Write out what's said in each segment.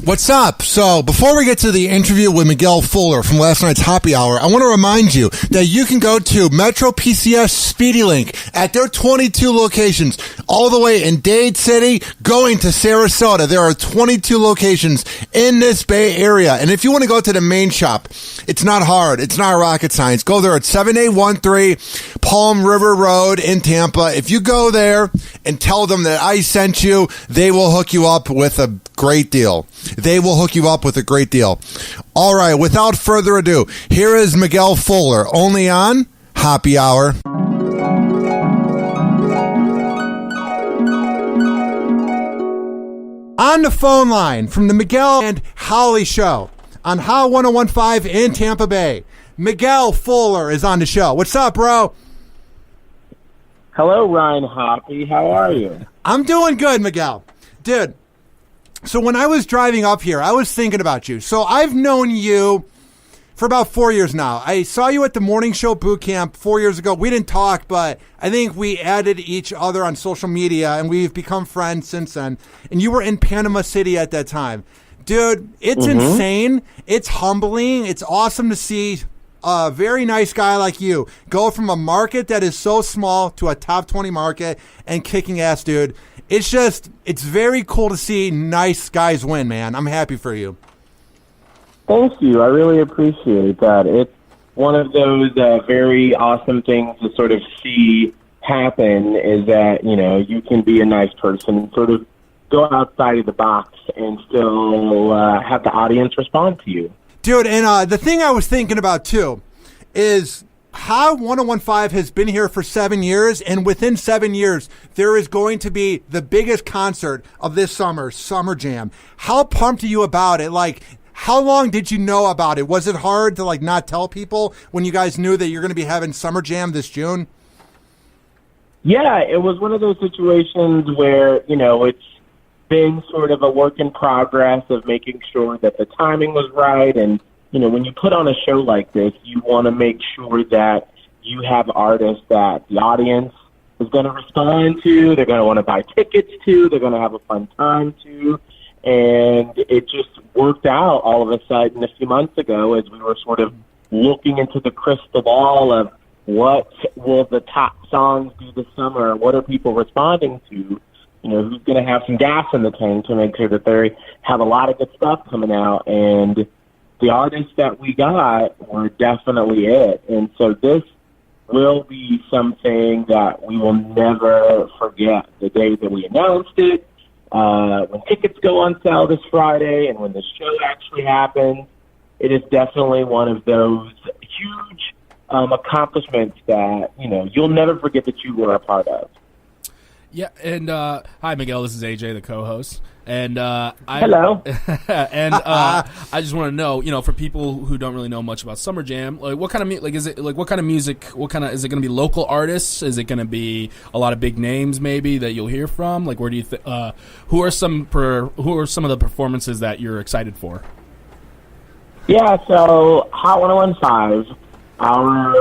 What's up? So, before we get to the interview with Miguel Fuller from last night's Hoppe Hour, I want to remind you that you can go to Metro PCS Speedy Link at their 22 locations, all the way in Dade City, going to Sarasota. There are 22 locations in this Bay Area. And if you want to go to the main shop, it's not hard. It's not rocket science. Go there at 7813 Palm River Road in Tampa. If you go there and tell them that I sent you, they will hook you up with a great deal. They will hook you up with a great deal. All right, without further ado, here is Miguel Fuller, only on Hoppe Hour. On the phone line from the Miguel and Holly Show on How 1015 in Tampa Bay, Miguel Fuller is on the show. What's up, bro? Hello, Ryan Hoppe. How are you? I'm doing good, Miguel. Dude, so when I was driving up here, I was thinking about you. So I've known you for about 4 years now. I saw you at the morning show boot camp 4 years ago. We didn't talk, but I think we added each other on social media, and we've become friends since then. And you were in Panama City at that time. Dude, it's insane. It's humbling. It's awesome to see a very nice guy like you go from a market that is so small to a top 20 market and kicking ass, dude. It's very cool to see nice guys win, man. I'm happy for you. Thank you. I really appreciate that. It's one of those very awesome things to sort of see happen is that, you know, you can be a nice person and sort of go outside of the box and still have the audience respond to you. Dude, and the thing I was thinking about, too, is How 1015 has been here for 7 years, and within 7 years, there is going to be the biggest concert of this summer, Summer Jam. How pumped are you about it? Like, how long did you know about it? Was it hard to, like, not tell people when you guys knew that you're going to be having Summer Jam this June? Yeah, it was one of those situations where, you know, it's been sort of a work in progress of making sure that the timing was right. And, you know, when you put on a show like this, you want to make sure that you have artists that the audience is going to respond to, they're going to want to buy tickets to, they're going to have a fun time to. And it just worked out all of a sudden a few months ago as we were sort of looking into the crystal ball of what will the top songs do this summer, what are people responding to, you know, who's going to have some gas in the tank to make sure that they have a lot of good stuff coming out. And the artists that we got were definitely it. And so this will be something that we will never forget. The day that we announced it, when tickets go on sale this Friday, and when the show actually happens, it is definitely one of those huge accomplishments that, you know, you'll never forget that you were a part of. Yeah, and hi, Miguel. This is AJ, the co-host, and hello. And I just want to know, you know, for people who don't really know much about Summer Jam, like what kind of is it? Like what kind of music? What kind of is it going to be? Local artists? Is it going to be a lot of big names maybe that you'll hear from? Like where do you who are some of the performances that you're excited for? Yeah, so Hot 1015, our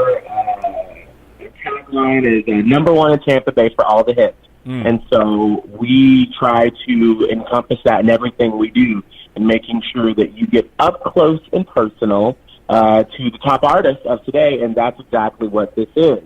tagline is number one in Tampa Bay for all the hits. And so we try to encompass that in everything we do and making sure that you get up close and personal to the top artists of today, and that's exactly what this is.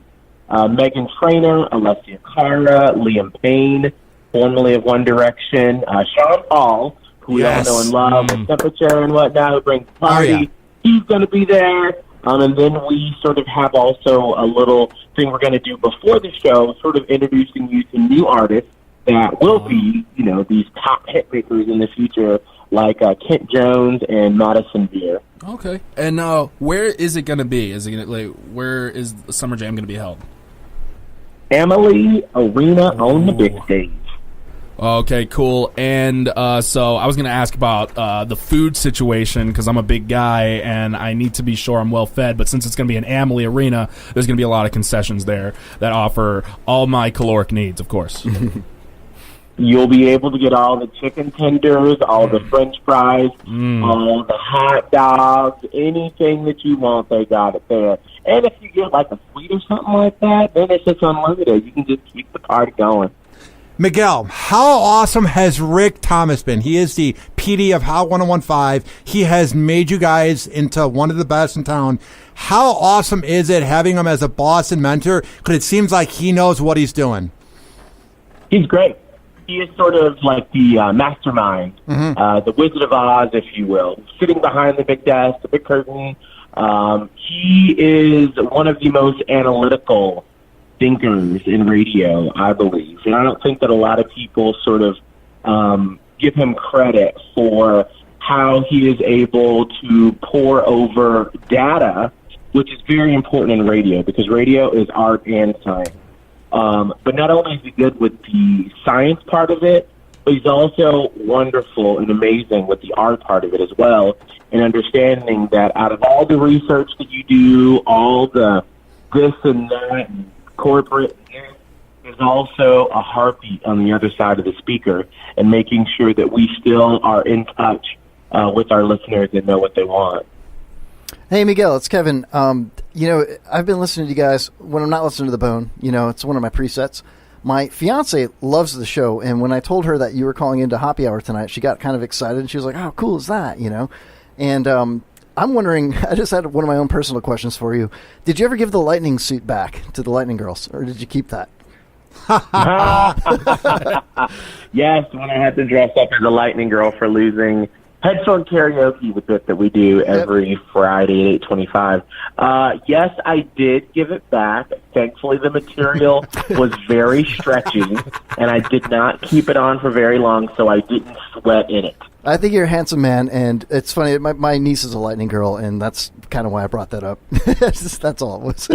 Meghan Trainor, Alessia Cara, Liam Payne, formerly of One Direction, Sean Paul, who we all know and love, with Temperature and whatnot, who brings the party. Oh, yeah. He's going to be there. And then we sort of have also a little thing we're going to do before the show, sort of introducing you to new artists that will be, you know, these top hit makers in the future, like Kent Jones and Madison Beer. Okay. And where is it going to be? Is it going to where is the Summer Jam going to be held? Amalie Arena on the big stage. Okay, cool. And so I was going to ask about the food situation because I'm a big guy and I need to be sure I'm well fed. But since it's going to be an Amalie Arena, there's going to be a lot of concessions there that offer all my caloric needs, of course. You'll be able to get all the chicken tenders, all the French fries, all the hot dogs, anything that you want, they got it there. And if you get like a suite or something like that, then it's just unlimited. You can just keep the party going. Miguel, how awesome has Rick Thomas been? He is the PD of Hot 1015. He has made you guys into one of the best in town. How awesome is it having him as a boss and mentor? Because it seems like he knows what he's doing. He's great. He is sort of like the mastermind, the Wizard of Oz, if you will, sitting behind the big desk, the big curtain. He is one of the most analytical thinkers in radio, I believe. And I don't think that a lot of people sort of give him credit for how he is able to pour over data, which is very important in radio because radio is art and science. But not only is he good with the science part of it, but he's also wonderful and amazing with the art part of it as well, and understanding that out of all the research that you do, all the this and that, and corporate, there's also a heartbeat on the other side of the speaker, and making sure that we still are in touch with our listeners and know what they want. Hey, Miguel, it's Kevin. I've been listening to you guys when I'm not listening to The Bone. It's one of my presets. My fiance loves the show, and when I told her that you were calling into Hoppe Hour tonight, she got kind of excited, and she was like, "How cool is that?" And I'm wondering, I just had one of my own personal questions for you. Did you ever give the lightning suit back to the Lightning Girls, or did you keep that? Yes, when I had to dress up as a Lightning Girl for losing headphone karaoke with it that we do every Friday at 8:25. Yes, I did give it back. Thankfully, the material was very stretchy, and I did not keep it on for very long, so I didn't sweat in it. I think you're a handsome man, and it's funny. My niece is a Lightning Girl, and that's kind of why I brought that up. That's all it was.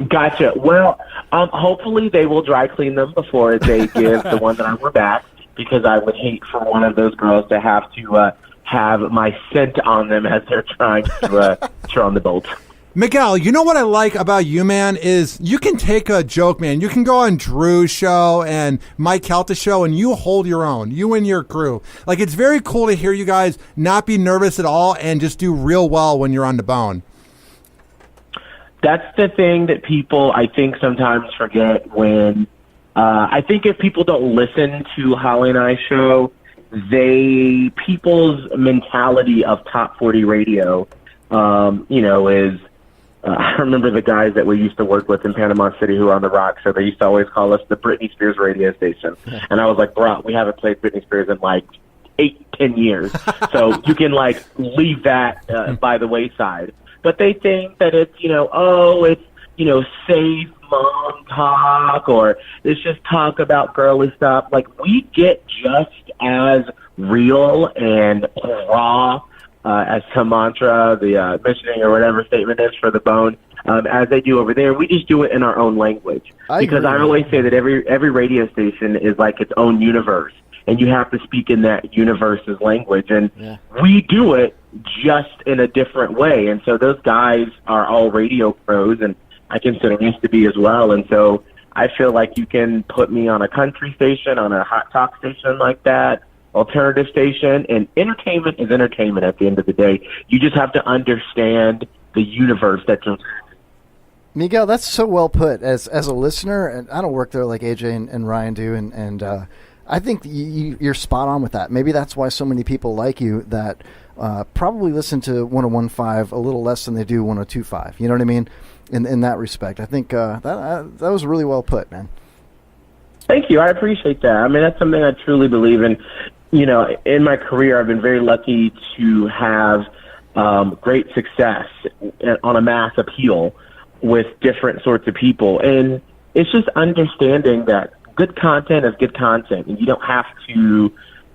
Gotcha. Well, hopefully they will dry clean them before they give the one that I wore back, because I would hate for one of those girls to have to have my scent on them as they're trying to turn on the bolt. Miguel, you know what I like about you, man, is you can take a joke, man. You can go on Drew's show and Mike Kelta's show, and you hold your own, you and your crew. Like, it's very cool to hear you guys not be nervous at all and just do real well when you're on the bone. That's the thing that people, I think, sometimes forget when I think if people don't listen to Holly and I show, people's mentality of top 40 radio, is, I remember the guys that we used to work with in Panama City who were on the rock show. They used to always call us the Britney Spears radio station. And I was like, bro, we haven't played Britney Spears in like 8-10 years. So you can like leave that by the wayside. But they think that it's, it's safe mom talk, or it's just talk about girly stuff. Like, we get just as real and raw as some mantra, the mentioning or whatever statement is for the bone, as they do over there. We just do it in our own language. Because I always say that every radio station is like its own universe, and you have to speak in that universe's language. And we do it just in a different way. And so those guys are all radio pros, and I consider us to be as well. And so I feel like you can put me on a country station, on a hot talk station like that, alternative station, and entertainment is entertainment at the end of the day. You just have to understand the universe that you're. Miguel, that's so well put. As a listener, and I don't work there like AJ and Ryan do, and I think you're spot on with that. Maybe that's why so many people like you that probably listen to 101.5 a little less than they do 102.5. You know what I mean? In that respect, I think that was really well put, man. Thank you. I appreciate that. I mean, that's something I truly believe in. In my career, I've been very lucky to have great success on a mass appeal with different sorts of people. And it's just understanding that good content is good content, and you don't have to,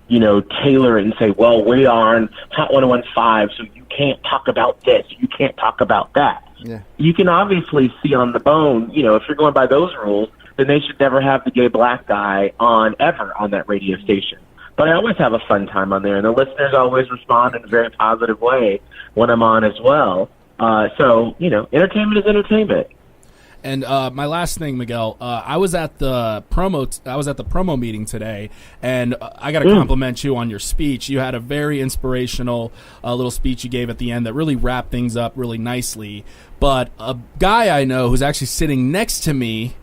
tailor it and say, well, we are on Hot 101.5, so you can't talk about this, you can't talk about that. Yeah. You can obviously see on the bone, if you're going by those rules, then they should never have the gay black guy on ever on that radio station. But I always have a fun time on there, and the listeners always respond in a very positive way when I'm on as well. So, entertainment is entertainment. And my last thing, Miguel, I was at the promo meeting today, and I got to compliment you on your speech. You had a very inspirational little speech you gave at the end that really wrapped things up really nicely. But a guy I know who's actually sitting next to me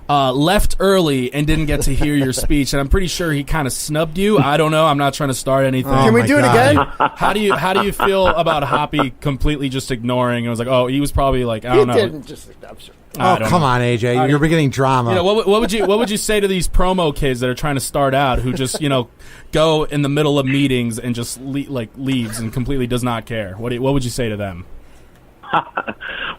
left early and didn't get to hear your speech, and I'm pretty sure he kind of snubbed you. I don't know. I'm not trying to start anything. Can we do it again? How do you feel about Hoppy completely just ignoring? I was like, oh, he was probably like, I don't know. Didn't just. I'm sure. Oh, come on, AJ. You're beginning drama. You know, what would you say to these promo kids that are trying to start out who just, go in the middle of meetings and just leaves and completely does not care? What would you say to them?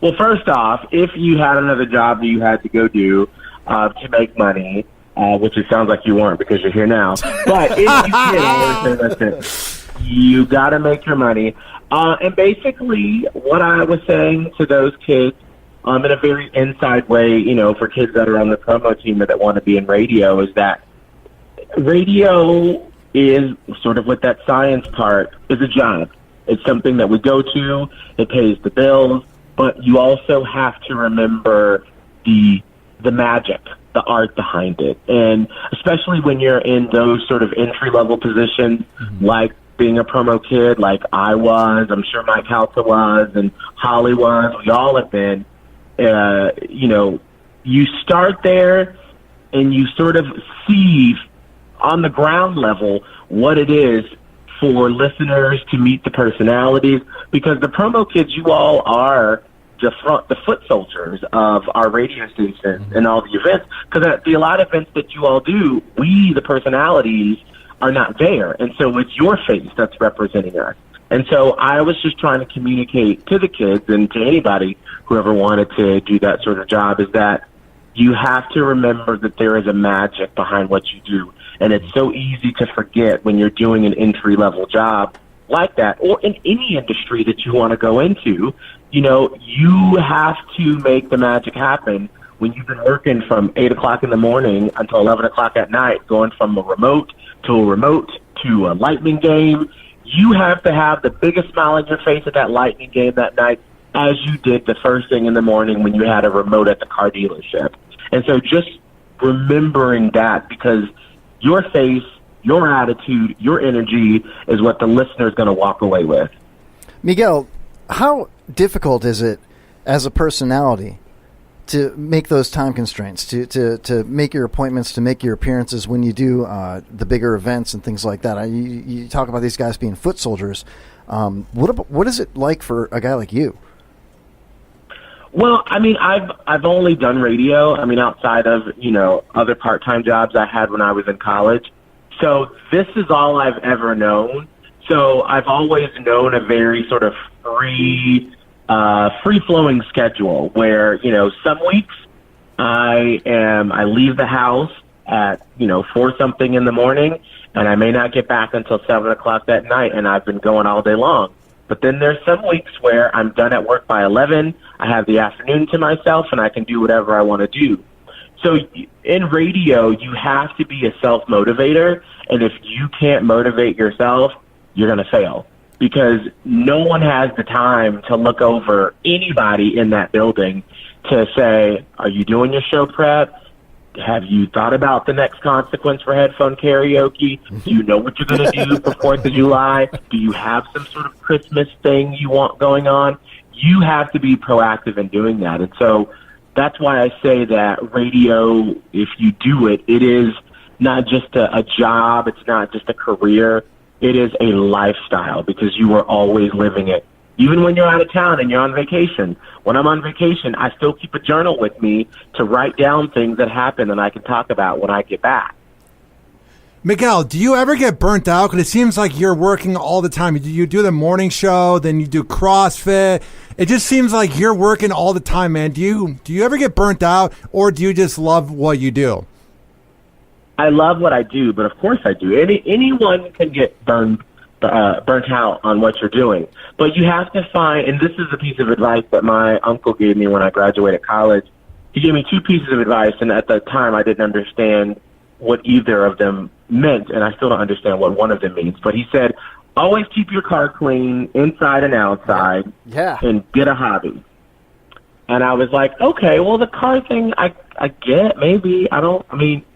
Well, first off, if you had another job that you had to go do to make money, which it sounds like you weren't because you're here now, but if you did, listen, you got to make your money. And basically, what I was saying to those kids, in a very inside way, for kids that are on the promo team that want to be in radio, is that radio is sort of with that science part is a job. It's something that we go to. It pays the bills, but you also have to remember the magic, the art behind it, and especially when you're in those sort of entry level positions, like being a promo kid, like I was. I'm sure Mike Halta was, and Holly was. We all have been. You start there and you sort of see on the ground level what it is for listeners to meet the personalities, because the promo kids, you all are the foot soldiers of our radio station and all the events, because at a lot of events that you all do, we, the personalities, are not there. And so it's your face that's representing us. And so I was just trying to communicate to the kids and to anybody who ever wanted to do that sort of job, is that you have to remember that there is a magic behind what you do. And it's so easy to forget when you're doing an entry-level job like that, or in any industry that you want to go into. You have to make the magic happen when you've been working from 8 o'clock in the morning until 11 o'clock at night, going from a remote to a Lightning game. You have to have the biggest smile on your face at that Lightning game that night, as you did the first thing in the morning when you had a remote at the car dealership. And so just remembering that, because your face, your attitude, your energy is what the listener is going to walk away with. Miguel, how difficult is it as a personality to make those time constraints, to make your appointments, to make your appearances when you do the bigger events and things like that? You talk about these guys being foot soldiers. What is it like for a guy like you? Well, I mean, I've only done radio. I mean, outside of, other part-time jobs I had when I was in college. So this is all I've ever known. So I've always known a very sort of free-flowing schedule where, some weeks I leave the house at, 4-something in the morning, and I may not get back until 7 o'clock that night, and I've been going all day long. But then there's some weeks where I'm done at work by 11, I have the afternoon to myself, and I can do whatever I want to do. So in radio, you have to be a self-motivator, and if you can't motivate yourself, you're going to fail, because no one has the time to look over anybody in that building to say, are you doing your show prep? Have you thought about the next consequence for headphone karaoke? Do you know what you're going to do for 4th of July? Do you have some sort of Christmas thing you want going on? You have to be proactive in doing that. And so that's why I say that radio, if you do it, it is not just a job. It's not just a career. It is a lifestyle, because you are always living it. Even when you're out of town and you're on vacation. When I'm on vacation, I still keep a journal with me to write down things that happen and I can talk about when I get back. Miguel, do you ever get burnt out? Because it seems like you're working all the time. You do the morning show, then you do CrossFit. It just seems like you're working all the time, man. Do you ever get burnt out, or do you just love what you do? I love what I do, but of course I do. Anyone can get burnt out on what you're doing. But you have to find, and this is a piece of advice that my uncle gave me when I graduated college. He gave me 2 pieces of advice, and at the time I didn't understand what either of them meant, and I still don't understand what one of them means. But he said, always keep your car clean inside and outside, and get a hobby. And I was like, okay, well, the car thing I get, maybe.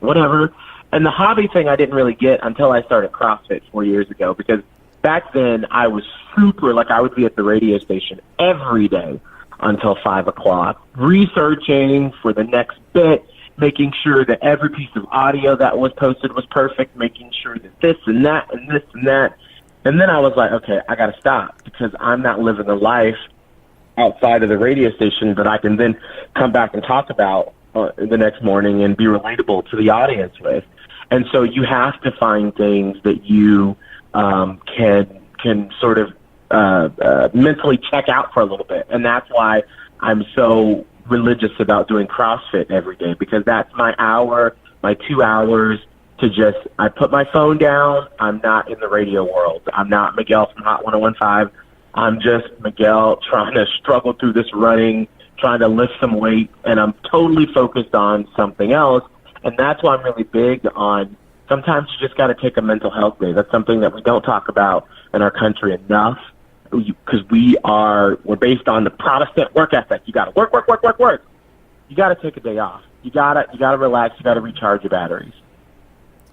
Whatever. And the hobby thing I didn't really get until I started CrossFit 4 years ago, because back then I was I would be at the radio station every day until 5 o'clock, researching for the next bit, making sure that every piece of audio that was posted was perfect, making sure that this and that and this and that. And then I was like, okay, I got to stop because I'm not living a life outside of the radio station that I can then come back and talk about the next morning and be relatable to the audience with. And so you have to find things that you can sort of mentally check out for a little bit. And that's why I'm so religious about doing CrossFit every day, because that's my hour, my 2 hours to just, I put my phone down. I'm not in the radio world. I'm not Miguel from Hot 1015. I'm just Miguel trying to struggle through this running, trying to lift some weight, and I'm totally focused on something else. And that's why I'm really big on, sometimes you just got to take a mental health day. That's something that we don't talk about in our country enough, because we're based on the Protestant work ethic. You got to work. You got to take a day off. You got to relax. You got to recharge your batteries.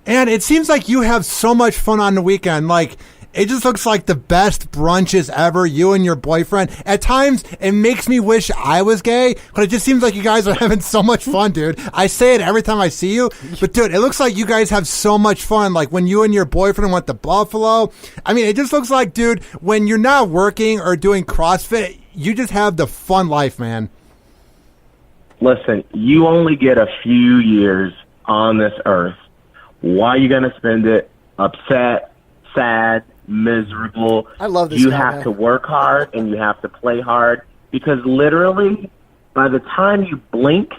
And it seems like you have so much fun on the weekend. Like, it just looks like the best brunches ever, you and your boyfriend. At times, it makes me wish I was gay, but it just seems like you guys are having so much fun, dude. I say it every time I see you, but dude, it looks like you guys have so much fun. Like when you and your boyfriend went to Buffalo. I mean, it just looks like, dude, when you're not working or doing CrossFit, you just have the fun life, man. Listen, you only get a few years on this earth. Why are you going to spend it upset, sad, miserable? I love this You guy, have man. to work hard and you have to play hard, because literally by the time you blink,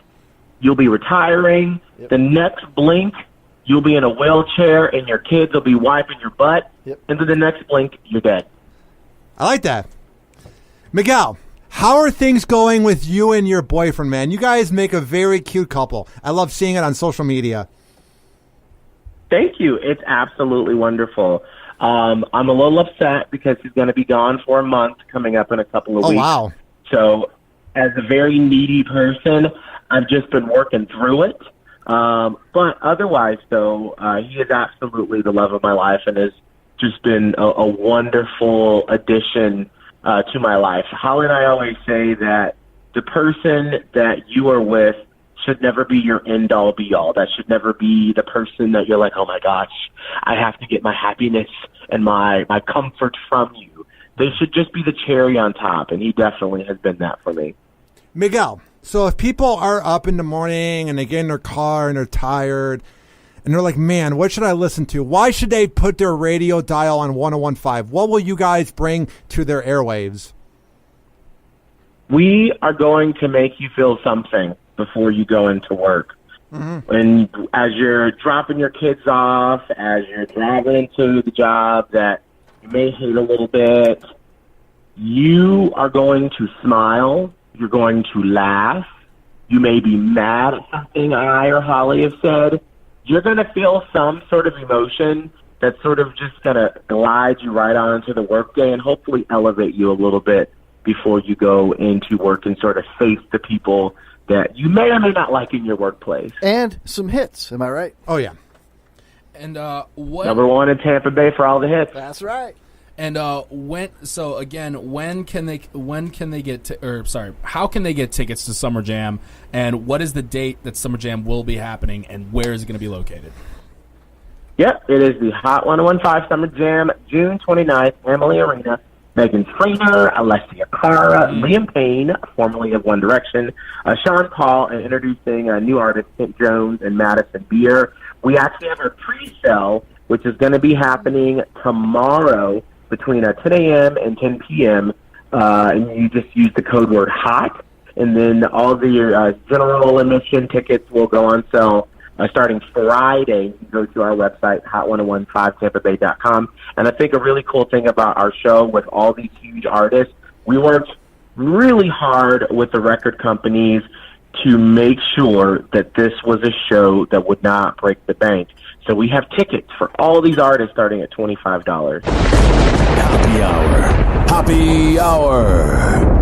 you'll be retiring. Yep. The next blink, you'll be in a wheelchair and your kids will be wiping your butt. Yep. And then the next blink, you're dead. I like that. Miguel, how are things going with you and your boyfriend, man? You guys make a very cute couple. I love seeing it on social media. Thank you. It's absolutely wonderful. I'm a little upset because he's going to be gone for a month coming up in a couple of weeks. Oh, wow. So as a very needy person, I've just been working through it. But otherwise, though, he is absolutely the love of my life and has just been a wonderful addition to my life. Holly and I always say that the person that you are with should never be your end-all, be-all. That should never be the person that you're like, oh, my gosh, I have to get my happiness and my comfort from you. They should just be the cherry on top, and he definitely has been that for me. Miguel, so if people are up in the morning and they get in their car and they're tired and they're like, man, what should I listen to? Why should they put their radio dial on 1015? What will you guys bring to their airwaves? We are going to make you feel something before you go into work. Mm-hmm. And as you're dropping your kids off, as you're driving into the job that you may hate a little bit, you are going to smile. You're going to laugh. You may be mad at something I or Holly have said. You're going to feel some sort of emotion that's sort of just going to glide you right on into the workday and hopefully elevate you a little bit before you go into work and sort of face the people that you may or may not like in your workplace. And some hits, am I right? Oh, yeah. And what? Number one in Tampa Bay for all the hits. That's right. And when can they get how can they get tickets to Summer Jam, and what is the date that Summer Jam will be happening, and where is it going to be located? Yep, it is the Hot 1015 Summer Jam, June 29th, Amalie Arena. Megan Trainor, Alessia Cara, Liam Payne, formerly of One Direction, Sean Paul, and introducing new artists Kent Jones and Madison Beer. We actually have our pre-sale, which is going to be happening tomorrow between 10 a.m. and 10 p.m. And you just use the code word HOT, and then all the general admission tickets will go on sale starting Friday. You can go to our website, hot1015tampabay.com. And I think a really cool thing about our show with all these huge artists, we worked really hard with the record companies to make sure that this was a show that would not break the bank. So we have tickets for all these artists starting at $25. Hoppe Hour. Hoppe Hour.